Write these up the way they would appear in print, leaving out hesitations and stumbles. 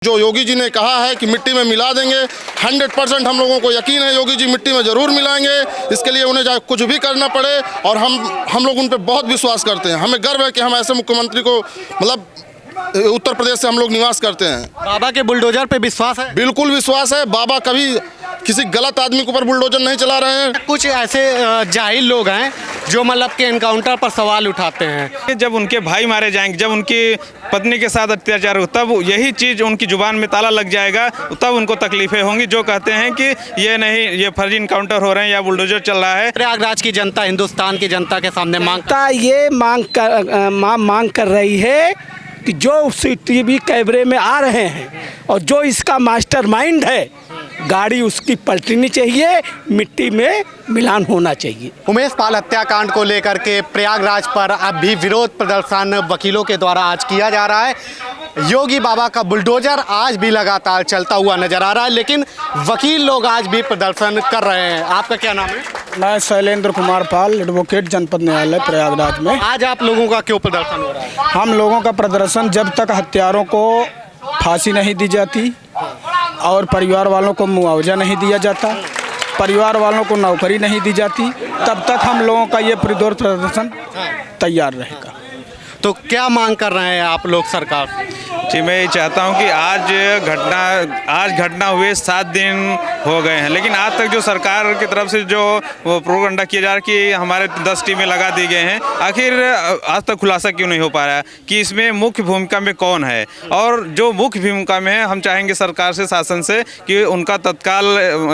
जो योगी जी ने कहा है कि मिट्टी में मिला देंगे, 100% हम लोगों को यकीन है योगी जी मिट्टी में ज़रूर मिलाएंगे। इसके लिए उन्हें चाहे कुछ भी करना पड़े, और हम लोग उन पर बहुत विश्वास करते हैं। हमें गर्व है कि हम ऐसे मुख्यमंत्री को, मतलब उत्तर प्रदेश से हम लोग निवास करते हैं। बाबा के बुलडोजर पे विश्वास है? बिल्कुल विश्वास है। बाबा कभी किसी गलत आदमी के ऊपर बुलडोजर नहीं चला रहे हैं। कुछ ऐसे जाहिल लोग हैं जो मतलब के एनकाउंटर पर सवाल उठाते हैं। जब उनके भाई मारे जाएंगे, जब उनकी पत्नी के साथ अत्याचार हो, तब यही चीज़ उनकी जुबान में ताला लग जाएगा, तब उनको तकलीफें होंगी। जो कहते हैं कि ये नहीं, ये फर्जी इनकाउंटर हो रहे हैं या बुलडोजर चल रहा है। प्रयागराज की जनता, हिंदुस्तान की जनता के सामने मांग कर रही है कि जो सीसीटीवी कैमरे में आ रहे हैं और जो इसका मास्टरमाइंड है, गाड़ी उसकी पलटनी चाहिए, मिट्टी में मिलान होना चाहिए। उमेश पाल हत्याकांड को लेकर के प्रयागराज पर अब भी विरोध प्रदर्शन वकीलों के द्वारा आज किया जा रहा है। योगी बाबा का बुलडोजर आज भी लगातार चलता हुआ नजर आ रहा है, लेकिन वकील लोग आज भी प्रदर्शन कर रहे हैं। आपका क्या नाम है? मैं शैलेंद्र कुमार पाल, एडवोकेट, जनपद न्यायालय प्रयागराज में। आज आप लोगों का क्यों प्रदर्शन हो रहा है? हम लोगों का प्रदर्शन, जब तक हत्यारों को फांसी नहीं दी जाती और परिवार वालों को मुआवजा नहीं दिया जाता, परिवार वालों को नौकरी नहीं दी जाती, तब तक हम लोगों का ये विरोध प्रदर्शन तैयार रहेगा। तो क्या मांग कर रहे हैं आप लोग सरकार से? जी, मैं ये चाहता हूँ कि आज घटना हुए 7 दिन हो गए हैं, लेकिन आज तक जो सरकार की तरफ से जो वो प्रोपेगेंडा किया जा रहा है कि हमारे 10 टीमें लगा दी गए हैं, आखिर आज तक खुलासा क्यों नहीं हो पा रहा है कि इसमें मुख्य भूमिका में कौन है? और जो मुख्य भूमिका में है, हम चाहेंगे सरकार से, शासन से, कि उनका तत्काल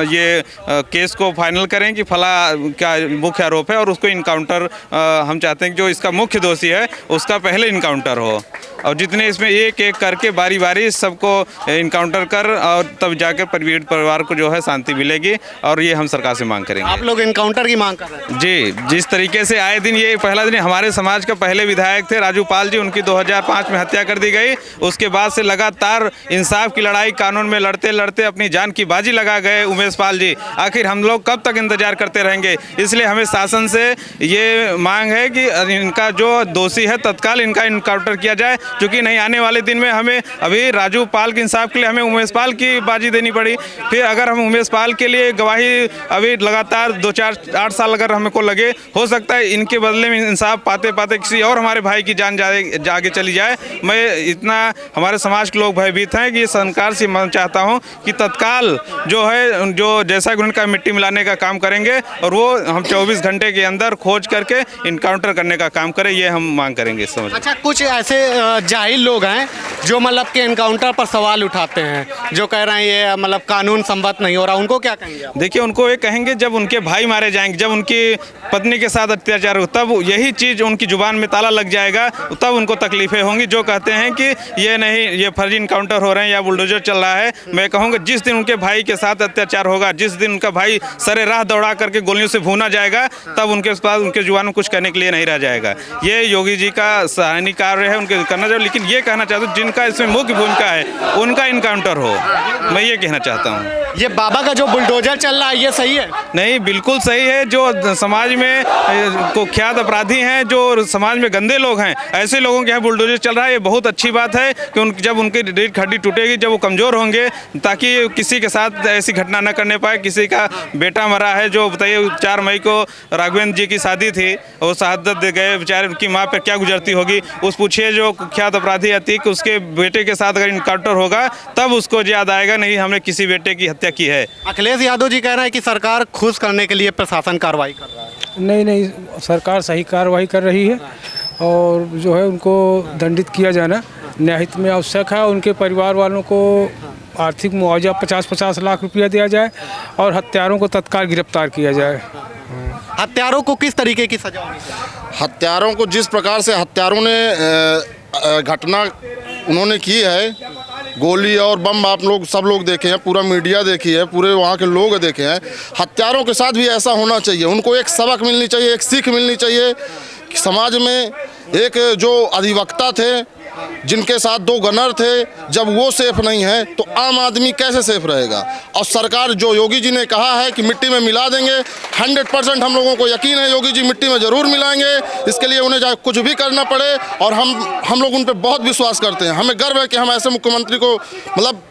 ये केस को फाइनल करें कि फला क्या मुख्य आरोप है और उसको इनकाउंटर, हम चाहते हैं कि जो इसका मुख्य दोषी है उसका पहले इनकाउंटर हो, और जितने इसमें एक एक करके बारी बारी सबको इनकाउंटर कर, और तब जाकर परिवार को जो है शांति मिलेगी। और ये हम सरकार से मांग करेंगे। आप लोग इनकाउंटर की मांग कर रहे हैं? जी, जिस तरीके से आए दिन, ये पहला दिन, हमारे समाज के पहले विधायक थे राजू पाल जी, उनकी 2005 में हत्या कर दी गई। उसके बाद से लगातार इंसाफ की लड़ाई, कानून में लड़ते लड़ते अपनी जान की बाजी लगा गए उमेश पाल जी। आखिर हम लोग कब तक इंतजार करते रहेंगे? इसलिए हमें शासन से ये मांग है कि इनका जो दोषी है तत्काल इनका इनकाउंटर किया जाए, क्योंकि नहीं आने वाले दिन में हमें, अभी राजू पाल के इंसाफ के लिए हमें उमेश पाल की बाजी देनी पड़ी, फिर अगर हम उमेश पाल के लिए गवाही अभी लगातार 2-4-8 साल अगर हमको लगे, हो सकता है इनके बदले में इंसाफ पाते पाते किसी और हमारे भाई की जान जाके चली जाए। मैं इतना, हमारे समाज के लोग भयभीत हैं कि सरकार से मैं चाहता हूं कि तत्काल जो है, जो जैसा कि उनका मिट्टी मिलाने का काम करेंगे, और वो हम 24 घंटे के अंदर खोज करके इनकाउंटर करने का काम करें, ये हम मांग करेंगे। समझ। अच्छा, कुछ ऐसे जाहिल लोग हैं जो मतलब के एनकाउंटर पर सवाल उठाते हैं, जो कह रहे हैं ये मतलब कानून सम्मत नहीं हो रहा, उनको क्या कहेंगे आप? देखिए, उनको ये कहेंगे, जब उनके भाई मारे जाएंगे, जब उनकी पत्नी के साथ अत्याचार हो, तब यही चीज़ उनकी जुबान में ताला लग जाएगा, तब उनको तकलीफें होंगी। जो कहते हैं कि ये नहीं, ये फर्जी इनकाउंटर हो रहे हैं या बुलडोजर चल रहा है, मैं कहूँगा जिस दिन उनके भाई के साथ अत्याचार होगा, जिस दिन उनका भाई सरे राह दौड़ा करके गोलियों से भूना जाएगा, तब उनके पास, उनके जुबान में कुछ कहने के लिए नहीं रह जाएगा। ये योगी जी का सराहनीय कार्य है, उनके करना चाहिए। लेकिन ये कहना चाहता हूँ, जिनका इसमें मुख्य भूमिका है उनका इनकाउंटर हो, मैं ये कहना चाहता हूँ। ये बाबा का जो बुलडोजर चल रहा है, ये सही है? नहीं, बिल्कुल सही है। जो समाज में कुख्यात अपराधी हैं, जो समाज में गंदे लोग हैं, ऐसे लोगों के यहाँ बुलडोजर चल रहा है, ये बहुत अच्छी बात है कि जब उनकी रीढ़ हड्डी टूटेगी, जब वो कमज़ोर होंगे, ताकि किसी के साथ ऐसी घटना न करने पाए। किसी का बेटा मरा है, जो बताइए 4 मई को राघवेंद्र जी की शादी थी, वो शहादत दे गए बेचारे, उनकी माँ पर क्या गुजरती होगी। उस पूछिए जो कुख्यात अपराधी अतीक, उसके बेटे के साथ अगर इनकाउंटर होगा तब उसको याद आएगा, नहीं हमने किसी बेटे की हत्या की है। अखिलेश यादव जी कह रहे हैं कि सरकार खुश करने के लिए प्रशासन कार्रवाई कर रहा है। नहीं, सरकार सही कार्रवाई कर रही है, और जो है उनको दंडित किया जाना न्यायहित में आवश्यक है। उनके परिवार वालों को आर्थिक मुआवजा 50-50 लाख रुपया दिया जाए, और हत्यारों को तत्काल गिरफ्तार किया जाए। हत्यारों को किस तरीके की सजा होनी चाहिए? हत्यारों को जिस प्रकार से हत्यारों ने घटना उन्होंने की है, गोली और बम आप लोग सब लोग देखे हैं, पूरा मीडिया देखी है, पूरे वहाँ के लोग देखे हैं। हत्यारों के साथ भी ऐसा होना चाहिए। उनको एक सबक मिलनी चाहिए, एक सीख मिलनी चाहिए कि समाज में एक जो अधिवक्ता थे, जिनके साथ 2 गनर थे, जब वो सेफ नहीं है तो आम आदमी कैसे सेफ रहेगा। और सरकार जो योगी जी ने कहा है कि मिट्टी में मिला देंगे, 100% हम लोगों को यकीन है योगी जी मिट्टी में ज़रूर मिलाएंगे। इसके लिए उन्हें चाहे कुछ भी करना पड़े, और हम लोग उन पर बहुत विश्वास करते हैं। हमें गर्व है कि हम ऐसे मुख्यमंत्री को, मतलब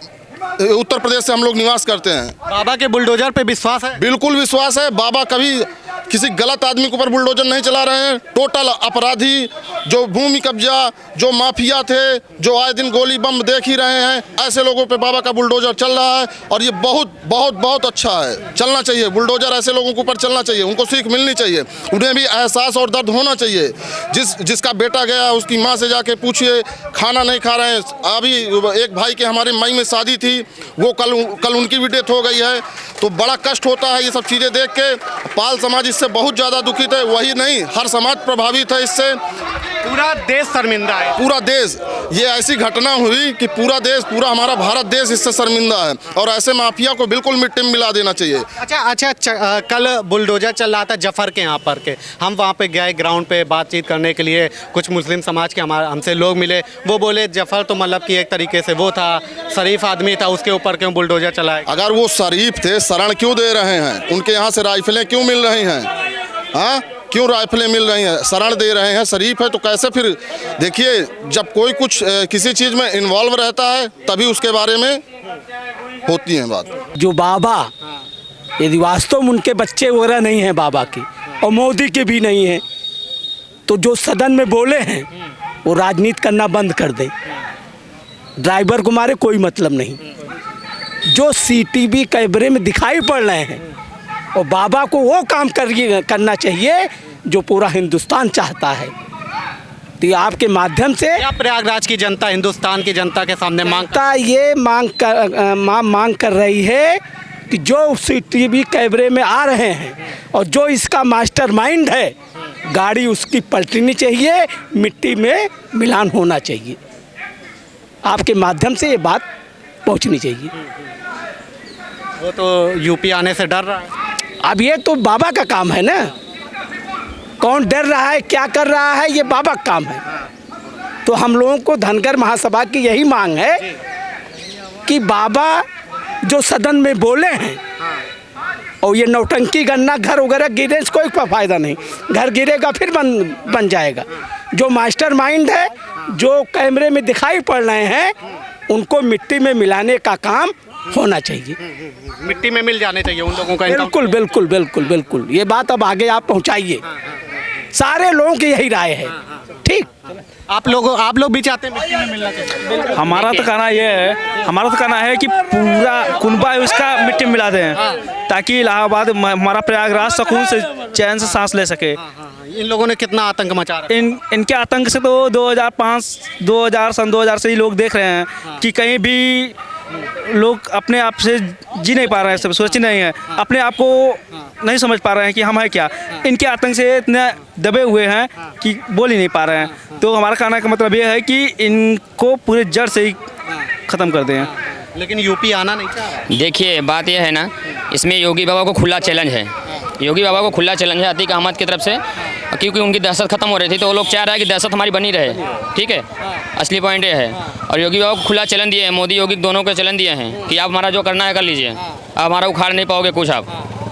उत्तर प्रदेश से हम लोग निवास करते हैं। बाबा के बुलडोजर पे विश्वास है? बिल्कुल विश्वास है। बाबा कभी किसी गलत आदमी के ऊपर बुलडोजर नहीं चला रहे हैं। टोटल अपराधी, जो भूमि कब्जा, जो माफिया थे, जो आए दिन गोली बम देख ही रहे हैं, ऐसे लोगों पे बाबा का बुलडोजर चल रहा है। और ये बहुत बहुत बहुत अच्छा है, चलना चाहिए बुलडोजर, ऐसे लोगों के ऊपर चलना चाहिए। उनको सीख मिलनी चाहिए, उन्हें भी एहसास और दर्द होना चाहिए। जिसका बेटा गया उसकी माँ से जाके पूछिए, खाना नहीं खा रहे हैं। अभी एक भाई के हमारे मई में शादी थी, वो कल उनकी भी डेथ हो गई है। तो बड़ा कष्ट होता है ये सब चीज़ें देख के। पाल समाज इससे बहुत ज़्यादा दुखित है, वही नहीं हर समाज प्रभावित है इससे। पूरा देश शर्मिंदा है। पूरा देश, ये ऐसी घटना हुई कि पूरा देश, पूरा हमारा भारत देश इससे शर्मिंदा है। और ऐसे माफिया को बिल्कुल मिट्टी में मिला देना चाहिए। अच्छा, कल बुलडोजर चल रहा था जफर के यहाँ पर के, हम वहाँ पे गए ग्राउंड पे बातचीत करने के लिए। कुछ मुस्लिम समाज के हमसे लोग मिले, वो बोले जफर तो मतलब कि एक तरीके से वो था, शरीफ आदमी था, उसके ऊपर क्यों बुलडोजर चलाए? अगर वो शरीफ थे, शरण क्यों दे रहे हैं? उनके यहाँ से राइफलें क्यों मिल रही हैं? हाँ, क्यों राइफलें मिल रही हैं? शरण दे रहे हैं, शरीफ है तो कैसे? फिर देखिए, जब कोई कुछ किसी चीज़ में इन्वॉल्व रहता है तभी उसके बारे में होती है बात। जो बाबा, यदि वास्तव में उनके बच्चे वगैरह नहीं हैं बाबा के, और मोदी के भी नहीं हैं, तो जो सदन में बोले हैं वो राजनीति करना बंद कर दे। ड्राइवर को मारे कोई मतलब नहीं। जो सीटीवी कैमरे में दिखाई पड़ रहे हैं, और बाबा को वो काम करना चाहिए जो पूरा हिंदुस्तान चाहता है। तो आपके माध्यम से क्या प्रयागराज की जनता, हिंदुस्तान की जनता के सामने मांग कर रही है कि जो सीटीवी कैमरे में आ रहे हैं और जो इसका मास्टरमाइंड है, गाड़ी उसकी पलटनी चाहिए, मिट्टी में मिलान होना चाहिए। आपके माध्यम से ये बात पहुंचनी चाहिए। वो तो यूपी आने से डर रहा है। अब ये तो बाबा का काम है ना, कौन डर रहा है, क्या कर रहा है, ये बाबा का काम है। तो हम लोगों को धनगर महासभा की यही मांग है कि बाबा जो सदन में बोले हैं, और ये नौटंकी गन्ना घर वगैरह गिरे से कोई फायदा नहीं, घर गिरेगा फिर बन जाएगा। जो मास्टरमाइंड है, जो कैमरे में दिखाई पड़ रहे हैं, उनको मिट्टी में मिलाने का काम होना चाहिए। मिट्टी में मिल जाने चाहिए उन लोगों का। बिल्कुल बिल्कुल बिल्कुल बिल्कुल, ये बात अब आगे आप पहुंचाइए। सारे लोगों की यही राय है। ठीक, आप लोग भी चाहते हैं मिट्टी में मिलना चाहिए? हमारा तो कहना है कि पूरा कुनबा उसका मिट्टी में मिला दें, ताकि इलाहाबाद, हमारा प्रयागराज सुकून से चैन से सांस ले सके। इन लोगों ने कितना आतंक मचा रहा है? इनके आतंक से तो 2000 से ही लोग देख रहे हैं कि कहीं भी लोग अपने आप से जी नहीं पा रहे हैं, सब सोच नहीं है, अपने आप को नहीं समझ पा रहे हैं कि हम है क्या। इनके आतंक से इतने दबे हुए हैं कि बोल ही नहीं पा रहे हैं। तो हमारा कहने का मतलब ये है कि इनको पूरे जड़ से ही ख़त्म कर दें। लेकिन यूपी आना नहीं चाह रहा। देखिए, बात यह है ना, इसमें योगी बाबा को खुला चैलेंज है। योगी बाबा को खुला चैलेंज है अतीक अहमद की तरफ से, क्योंकि उनकी दहशत खत्म हो रही थी, तो वो लोग चाह रहे हैं कि दहशत हमारी बनी रहे। ठीक है, असली पॉइंट ये है। और योगी बाबा को खुला चैलेंज दिए हैं, मोदी योगी दोनों को चैलेंज दिए हैं कि आप हमारा जो करना है कर लीजिए, आप हमारा उखाड़ नहीं पाओगे कुछ। आप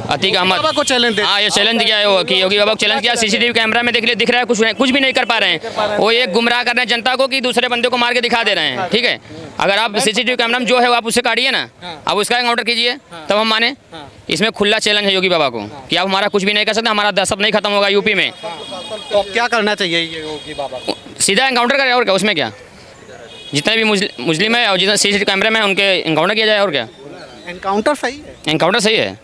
अतीक अहमद को चैलेंज, हाँ, ये चैलेंज दिया है वो, कि योगी बाबा को चैलेंज किया। सीसीटीवी कैमरा में दिख रहा है, कुछ भी नहीं कर पा रहे हैं। वो एक गुमराह कर रहे हैं जनता को कि दूसरे बंदे को मार के दिखा दे रहे हैं। ठीक है, अगर आप सीसीटीवी कैमरा में जो है आप उससे काटिए ना, आप उसका एनकाउंटर कीजिए, तब हम माने। इसमें खुला चैलेंज है योगी बाबा को कि आप हमारा कुछ भी नहीं कर सकते, हमारा दहशत नहीं खत्म होगा यूपी में। तो क्या करना चाहिए ये योगी बाबा को? सीधा एनकाउंटर करें, और क्या उसमें क्या। जितने भी मुस्लिम है और जितने सीसीटीवी कैमरे में उनके एनकाउंटर किया जाए, और क्या। एनकाउंटर सही है? एनकाउंटर सही है।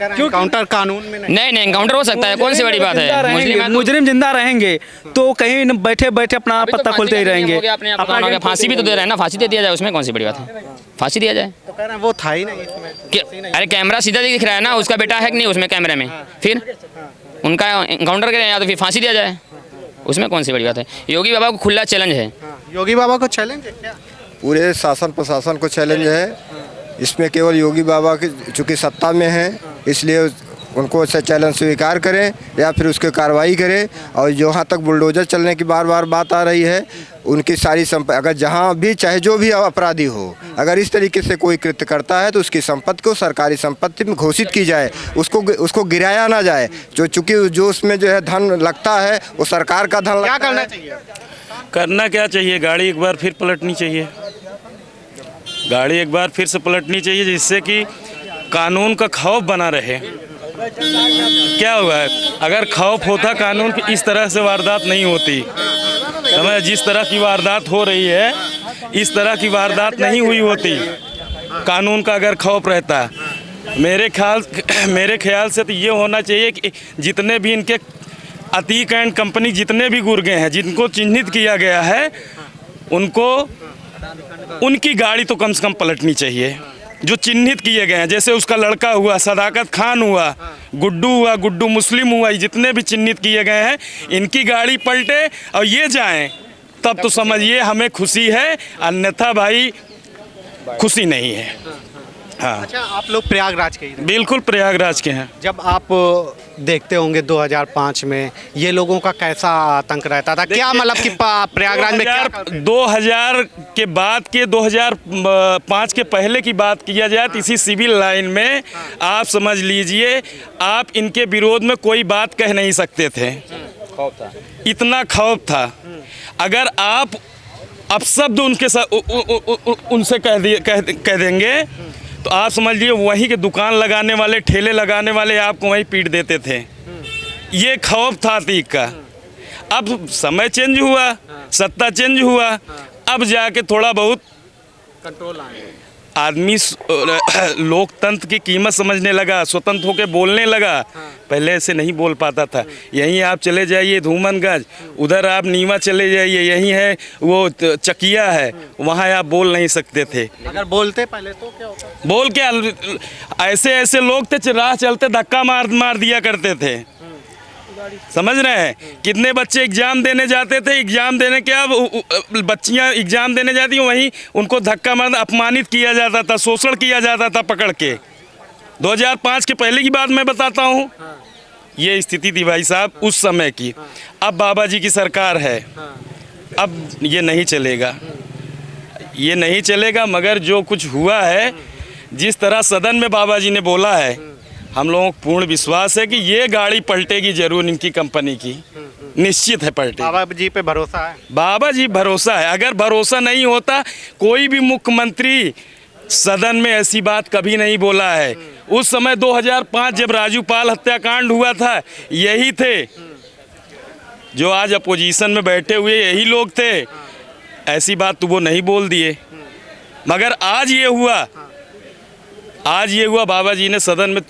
एनकाउंटर कानून में नहीं, एनकाउंटर हो सकता है, कौन सी बड़ी बात है। मुजरिम जिंदा रहेंगे तो कहीं बैठे अपना पत्ता खोलते ही रहेंगे। अपना फांसी भी तो दे रहे हैं ना, फांसी दे दिया जाए, उसमें कौन सी बड़ी बात है, फांसी दिया जाए। तो कह रहे हैं वो था ही नहीं इसमें। अरे कैमरा सीधा दिख रहा है ना, उसका बेटा है कि नहीं उसमें कैमरे में, फिर उनका एनकाउंटर करें या तो फिर फांसी दिया जाए, उसमें कौन सी बड़ी बात है। योगी बाबा को खुला चैलेंज है। योगी बाबा को चैलेंज है क्या? पूरे शासन प्रशासन को चैलेंज है। इसमें केवल योगी बाबा की चूँकि सत्ता में है, इसलिए उनको ऐसा चैलेंज स्वीकार करें या फिर उसके कार्रवाई करें। और जहाँ तक बुलडोज़र चलने की बार बार बात आ रही है, उनकी सारी संपत्ति, अगर जहाँ भी चाहे जो भी अपराधी हो, अगर इस तरीके से कोई कृत्य करता है तो उसकी संपत्ति को सरकारी संपत्ति में घोषित की जाए, उसको गिराया ना जाए। चूँकि जो उसमें जो है धन लगता है वो सरकार का धन क्या लगता करना है। चाहिए? करना क्या चाहिए, गाड़ी एक बार फिर पलटनी चाहिए, गाड़ी एक बार फिर से पलटनी चाहिए, जिससे कि कानून का खौफ बना रहे। क्या हुआ है, अगर खौफ होता कानून की, इस तरह से वारदात नहीं होती। समझ, जिस तरह की वारदात हो रही है, इस तरह की वारदात नहीं हुई होती कानून का अगर खौफ रहता। मेरे ख्याल से तो ये होना चाहिए कि जितने भी इनके अतीक एंड कंपनी जितने भी गुर्गे हैं, जिनको चिन्हित किया गया है, उनकी गाड़ी तो कम से कम पलटनी चाहिए, जो चिन्हित किए गए हैं। जैसे उसका लड़का हुआ, सदाकत खान हुआ, गुड्डू मुस्लिम हुआ, जितने भी चिन्हित किए गए हैं, इनकी गाड़ी पलटे और ये जाएं, तब तो समझिए हमें खुशी है, अन्यथा भाई खुशी नहीं है। हाँ, अच्छा, आप लोग प्रयागराज के ही हैं। बिल्कुल प्रयागराज के हैं। जब आप देखते होंगे 2005 में ये लोगों का कैसा आतंक रहता था, क्या मतलब कि प्रयागराज में क्या 2000 के बाद के 2005 के पहले की बात किया जाए तो इसी सिविल लाइन में आप समझ लीजिए, आप इनके विरोध में कोई बात कह नहीं सकते थे, इतना खौफ था। अगर आप अपशब्द उनसे कह देंगे तो आप समझ लीजिए वहीं के दुकान लगाने वाले, ठेले लगाने वाले आपको वहीं पीट देते थे। ये खौफ था अतीक का। अब समय चेंज हुआ, सत्ता चेंज हुआ, अब जाके थोड़ा बहुत कंट्रोल आए, आदमी लोकतंत्र की कीमत समझने लगा, स्वतंत्र होकर बोलने लगा। पहले ऐसे नहीं बोल पाता था। यहीं आप चले जाइए धूमनगंज, उधर आप नीवा चले जाइए, यहीं है वो चकिया है, वहाँ आप बोल नहीं सकते थे। अगर बोलते पहले तो क्या होता? बोल क्या, ऐसे लोग थे राह चलते धक्का मार दिया करते थे। समझ रहे हैं, कितने बच्चे एग्जाम देने जाते थे, एग्जाम देने क्या बच्चियां एग्जाम देने जाती हैं, वहीं उनको धक्का मार, अपमानित किया जाता था, शोषण किया जाता था पकड़ के। 2005 के पहले की बात मैं बताता हूँ, ये स्थिति थी भाई साहब उस समय की। अब बाबा जी की सरकार है, अब ये नहीं चलेगा, ये नहीं चलेगा। मगर जो कुछ हुआ है, जिस तरह सदन में बाबा जी ने बोला है, हम लोगों को पूर्ण विश्वास है कि ये गाड़ी पलटेगी जरूर, इनकी कंपनी की निश्चित है पलटेगी। बाबा जी पे भरोसा है? बाबा जी भरोसा है। अगर भरोसा नहीं होता, कोई भी मुख्यमंत्री सदन में ऐसी बात कभी नहीं बोला है। उस समय 2005 जब राजूपाल हत्याकांड हुआ था, यही थे जो आज अपोजिशन में बैठे हुए, यही लोग थे। ऐसी बात तो वो नहीं बोल दिए। मगर आज ये हुआ, बाबा जी ने सदन में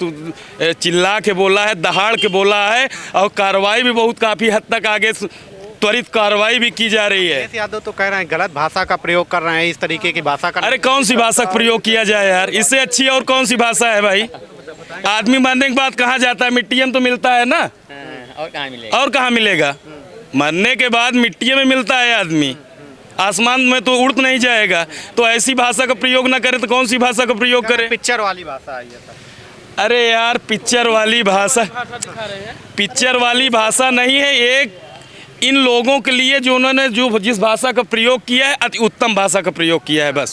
चिल्ला के बोला है, दहाड़ के बोला है, और कार्रवाई भी बहुत काफ़ी हद तक आगे त्वरित कार्रवाई भी की जा रही है। यादव तो कह रहे हैं गलत भाषा का प्रयोग कर रहे हैं, इस तरीके की भाषा का। अरे कौन सी भाषा का प्रयोग किया जाए यार, इससे अच्छी और कौन सी भाषा है भाई? आदमी मरने के बाद कहाँ जाता है? मिट्टी में तो मिलता है ना, और कहाँ मिलेगा? मरने के बाद मिट्टी में मिलता है आदमी, आसमान में तो उड़ नहीं जाएगा। तो ऐसी भाषा का प्रयोग ना करें तो कौन सी भाषा का प्रयोग करें? पिक्चर वाली भाषा है ये सब। अरे यार, पिक्चर वाली भाषा नहीं है। एक इन लोगों के लिए जो उन्होंने जिस भाषा का प्रयोग किया है, अति उत्तम भाषा का प्रयोग किया है बस।